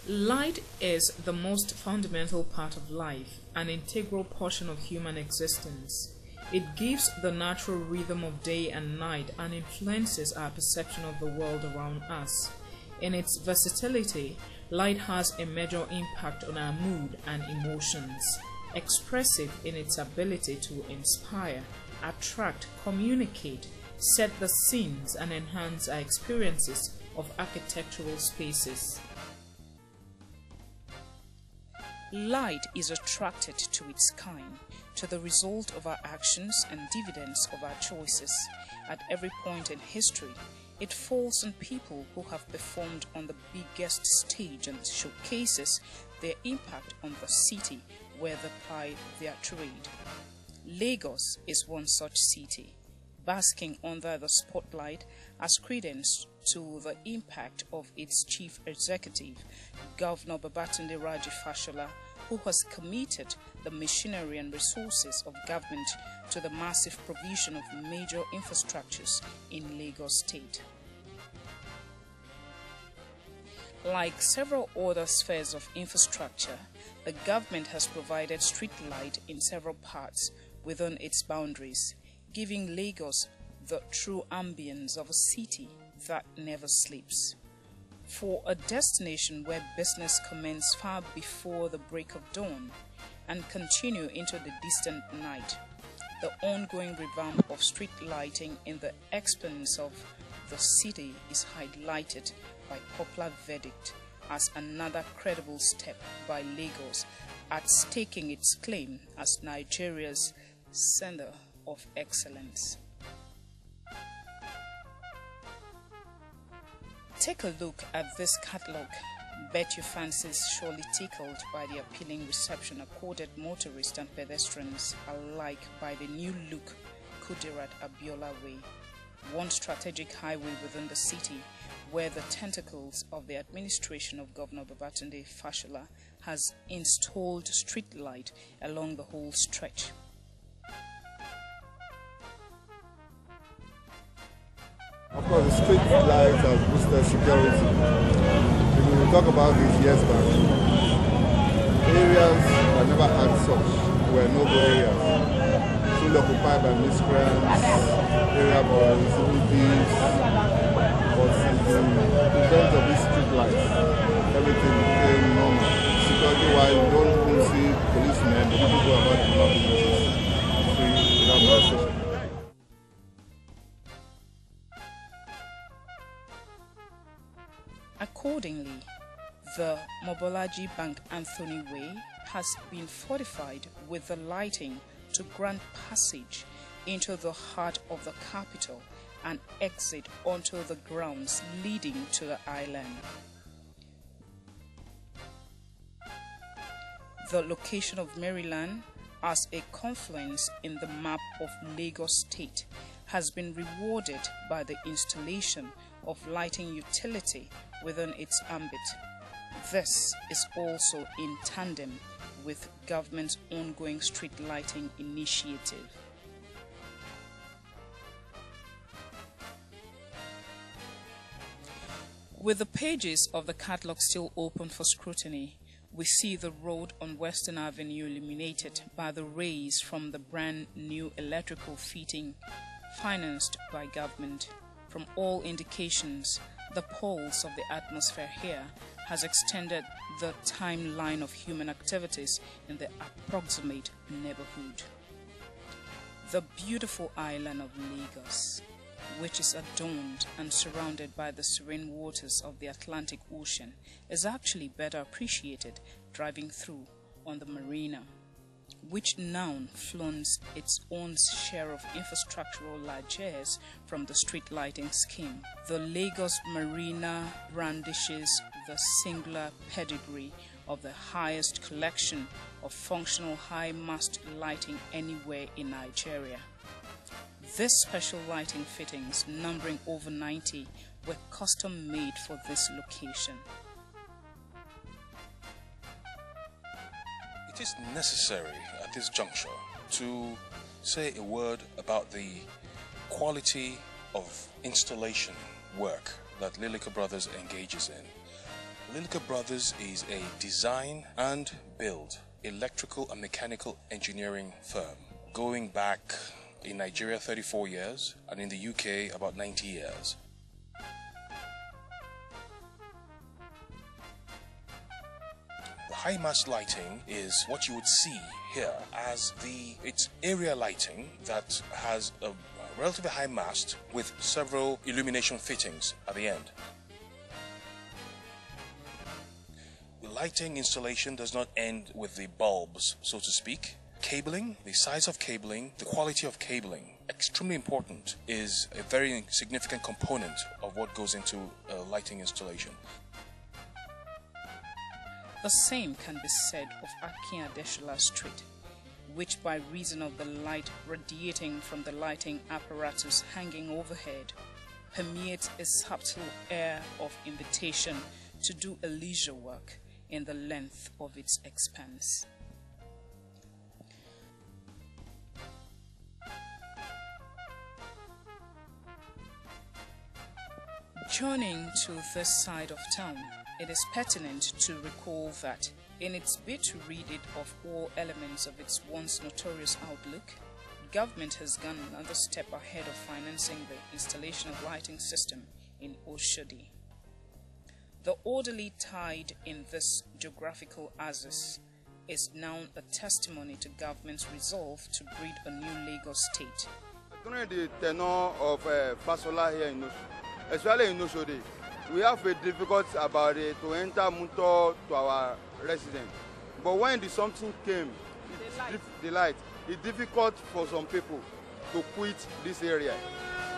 Light is the most fundamental part of life, an integral portion of human existence. It gives the natural rhythm of day and night and influences our perception of the world around us. In its versatility, light has a major impact on our mood and emotions, expressive in its ability to inspire, attract, communicate, set the scenes, and enhance our experiences of architectural spaces. Light is attracted to its kind, to the result of our actions and dividends of our choices. At every point in history, it falls on people who have performed on the biggest stage and showcases their impact on the city where they ply their trade. Lagos is one such city, basking under the spotlight as credence to the impact of its chief executive, Governor Babatunde Raji Fashola, who has committed the machinery and resources of government to the massive provision of major infrastructures in Lagos State. Like several other spheres of infrastructure, the government has provided street light in several parts within its boundaries, giving Lagos the true ambience of a city that never sleeps. For a destination where business commences far before the break of dawn and continue into the distant night, the ongoing revamp of street lighting in the expanse of the city is highlighted by popular verdict as another credible step by Lagos at staking its claim as Nigeria's center of excellence. Take a look at this catalog. Bet your fancies surely tickled by the appealing reception accorded motorists and pedestrians alike by the new look Kudirat Abiola Way, one strategic highway within the city where the tentacles of the administration of Governor Babatunde Fashola has installed street light along the whole stretch. Of course, the street lights have boosted security. If we talk about this years back, areas that never had such were noble areas, fully occupied by miscreants, area boys, thieves. But in terms of these street lights, everything became normal. Security-wise, you don't even see policemen, but people go about the businesses free without molestation. Accordingly, the Mobolaji Bank Anthony Way has been fortified with the lighting to grant passage into the heart of the capital and exit onto the grounds leading to the island. The location of Maryland as a confluence in the map of Lagos State has been rewarded by the installation of lighting utility within its ambit. This is also in tandem with government's ongoing street lighting initiative. With the pages of the catalog still open for scrutiny, we see the road on Western Avenue illuminated by the rays from the brand new electrical fitting financed by government. From all indications, the pulse of the atmosphere here has extended the timeline of human activities in the approximate neighborhood. The beautiful island of Lagos, which is adorned and surrounded by the serene waters of the Atlantic Ocean, is actually better appreciated driving through on the marina, which now flaunts its own share of infrastructural largesse from the street lighting scheme. The Lagos Marina brandishes the singular pedigree of the highest collection of functional high-mast lighting anywhere in Nigeria. These special lighting fittings, numbering over 90, were custom made for this location. It is necessary at this juncture to say a word about the quality of installation work that Lilleker Brothers engages in. Lilleker Brothers is a design and build electrical and mechanical engineering firm going back in Nigeria 34 years and in the UK about 90 years. The high mast lighting is what you would see here as it's area lighting that has a relatively high mast with several illumination fittings at the end. The lighting installation does not end with the bulbs, so to speak. Cabling, the size of cabling, the quality of cabling, extremely important, is a very significant component of what goes into a lighting installation. The same can be said of Akin Adeshola Street, which by reason of the light radiating from the lighting apparatus hanging overhead, permeates a subtle air of invitation to do a leisure work in the length of its expanse. Journeying to this side of town, it is pertinent to recall that in its bid to rid it of all elements of its once notorious outlook, government has gone another step ahead of financing the installation of lighting system in Oshodi. The orderly tide in this geographical axis is now a testimony to government's resolve to breed a new Lagos state. During the tenure of Fasola here in especially in Oshodi, we have a difficulty about it to enter motor to our residents. But when the something came, the light, it's difficult for some people to quit this area.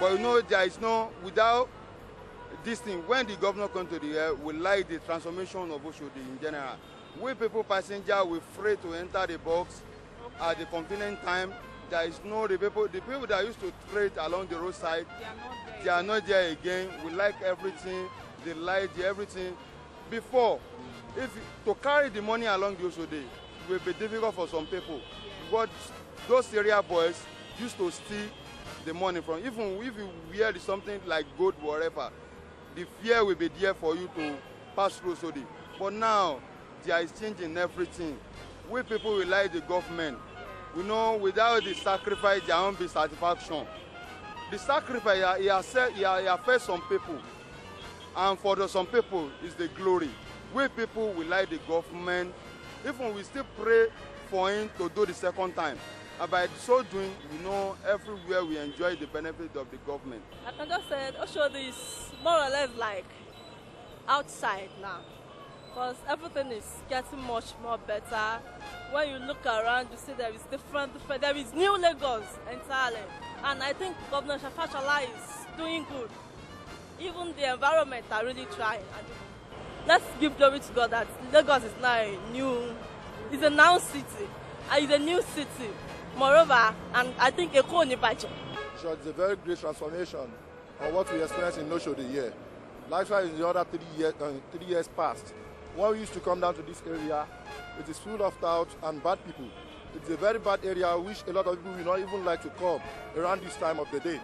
But you know, there is no, without this thing, when the governor comes to the air, we like the transformation of Oshodi in general. We people passenger, we're free to enter the box at the convenient time. There is no, the people that used to trade along the roadside, they are not there again. We like everything, the light, everything. Before, to carry the money along the Oshodi will be difficult for some people. But those area boys used to steal the money from, even if you wear something like gold, whatever, the fear will be there for you to pass through Oshodi. But now, there is changing everything. We people will like the government. We know without the sacrifice, there won't be satisfaction. The sacrifice, he affects some people. And for some people, is the glory. We people will like the government. Even we still pray for him to do the second time. And by so doing, we know everywhere we enjoy the benefit of the government. I can just say, Oshodi is more or less like outside now. Because everything is getting much more better. When you look around, you see there is different, there is new Lagos entirely. And I think Governor Fashola is doing good. Even the environment are really trying. And let's give glory to God that Lagos is now it's a now city. And it's a new city. Moreover, and I think Eko Onibaje. Sure, it's a very great transformation on what we experienced in Oshodi here. Likewise, in the other 3 years past, when we used to come down to this area, it is full of touts and bad people. It's a very bad area which a lot of people will not even like to come around this time of the day.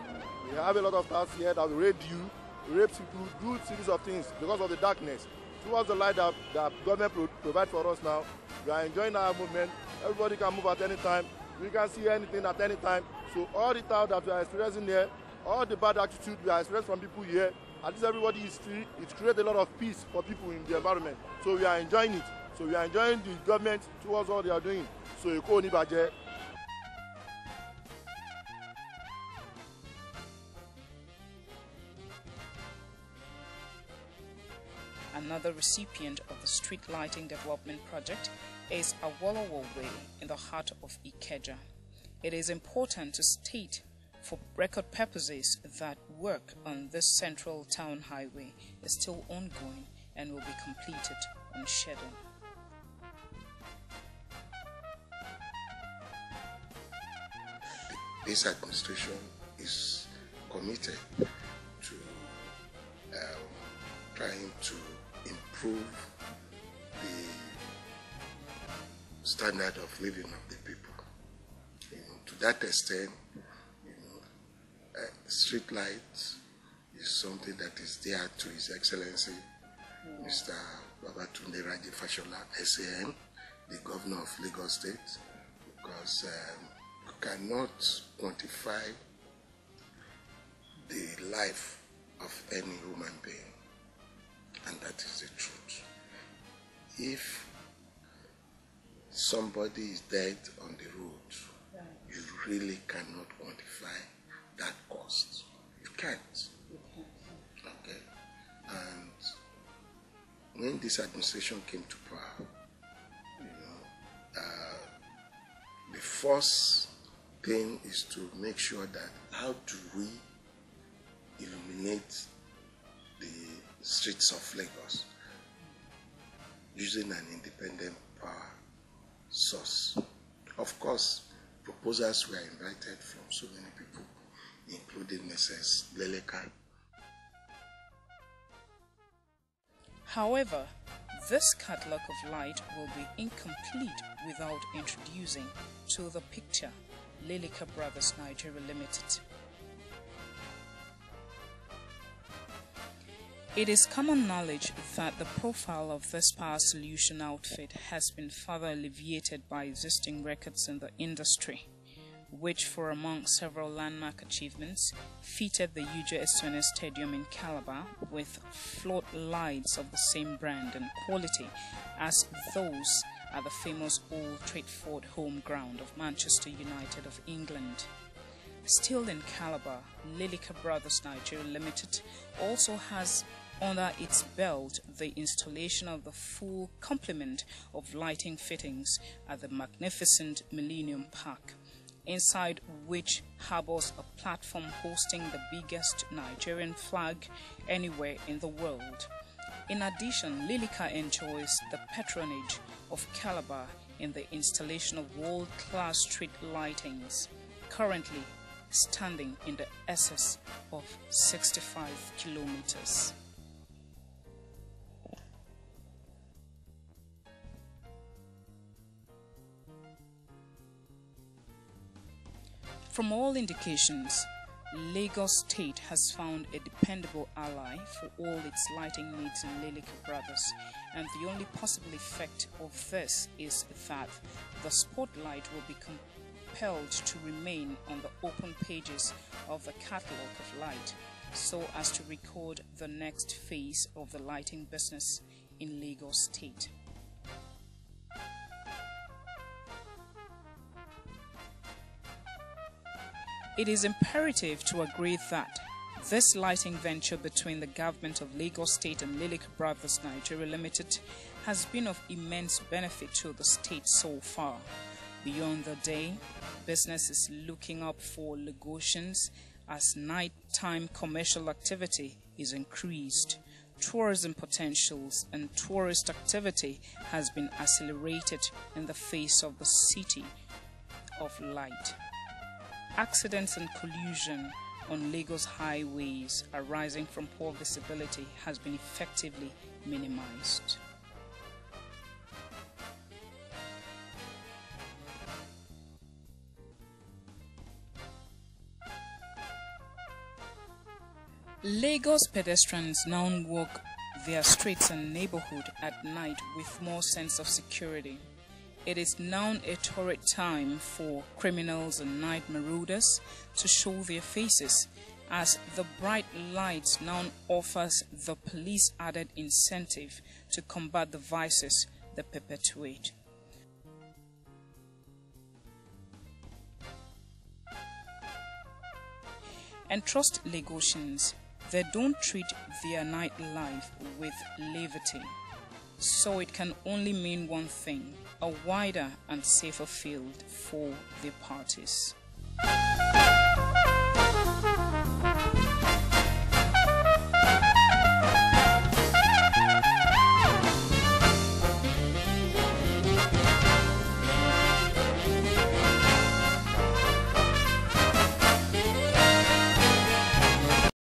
We have a lot of touts here that will raid you, rape people, do series of things because of the darkness. Towards the light that government provides for us now, we are enjoying our movement. Everybody can move at any time. We can see anything at any time. So all the touts that we are experiencing here, all the bad attitude we are experiencing from people here, at least everybody is free. It creates a lot of peace for people in the environment. So we are enjoying it. So we are enjoying the government towards what they are doing. So Eko Onibaje. Another recipient of the street lighting development project is Awolowo Way in the heart of Ikeja. It is important to state for record purposes that work on this central town highway is still ongoing and will be completed on schedule. This administration is committed to trying to improve the standard of living of the people. To that extent, street lights is something that is dear to His Excellency, Mr. Babatunde Raji Fashola, SAN, the governor of Lagos State, because you cannot quantify the life of any human being, and that is the truth. If somebody is dead on the road, you really cannot quantify that cost. You can't. Okay. And when this administration came to power, the first thing is to make sure that how do we illuminate the streets of Lagos using an independent power source. Of course, proposals were invited from so many people, including Mrs. Lilleker. However, this catalogue of light will be incomplete without introducing to the picture Lilleker Brothers Nigeria Limited. It is common knowledge that the profile of this power solution outfit has been further alleviated by existing records in the industry, which, for among several landmark achievements, fitted the UJS Stadium in Calabar with floodlights of the same brand and quality as those at the famous Old Trafford home ground of Manchester United of England. Still in Calabar, Lilleker Brothers Nigeria Limited also has under its belt the installation of the full complement of lighting fittings at the magnificent Millennium Park, inside which harbors a platform hosting the biggest Nigerian flag anywhere in the world. In addition, Lilleker enjoys the patronage of Calabar in the installation of world-class street lightings, currently standing in the excess of 65 kilometers. From all indications, Lagos State has found a dependable ally for all its lighting needs in Lilleker Brothers, and the only possible effect of this is that the spotlight will be compelled to remain on the open pages of the catalogue of light, so as to record the next phase of the lighting business in Lagos State. It is imperative to agree that this lighting venture between the government of Lagos State and Lilleker Brothers Nigeria Limited has been of immense benefit to the state so far. Beyond the day, business is looking up for Lagosians as nighttime commercial activity is increased. Tourism potentials and tourist activity has been accelerated in the face of the city of light. Accidents and collision on Lagos highways arising from poor visibility has been effectively minimized. Lagos pedestrians now walk their streets and neighborhood at night with more sense of security. It is now a torrid time for criminals and night marauders to show their faces, as the bright lights now offers the police added incentive to combat the vices they perpetuate. And trust Lagosians, they don't treat their nightlife with levity. So it can only mean one thing: a wider and safer field for their parties.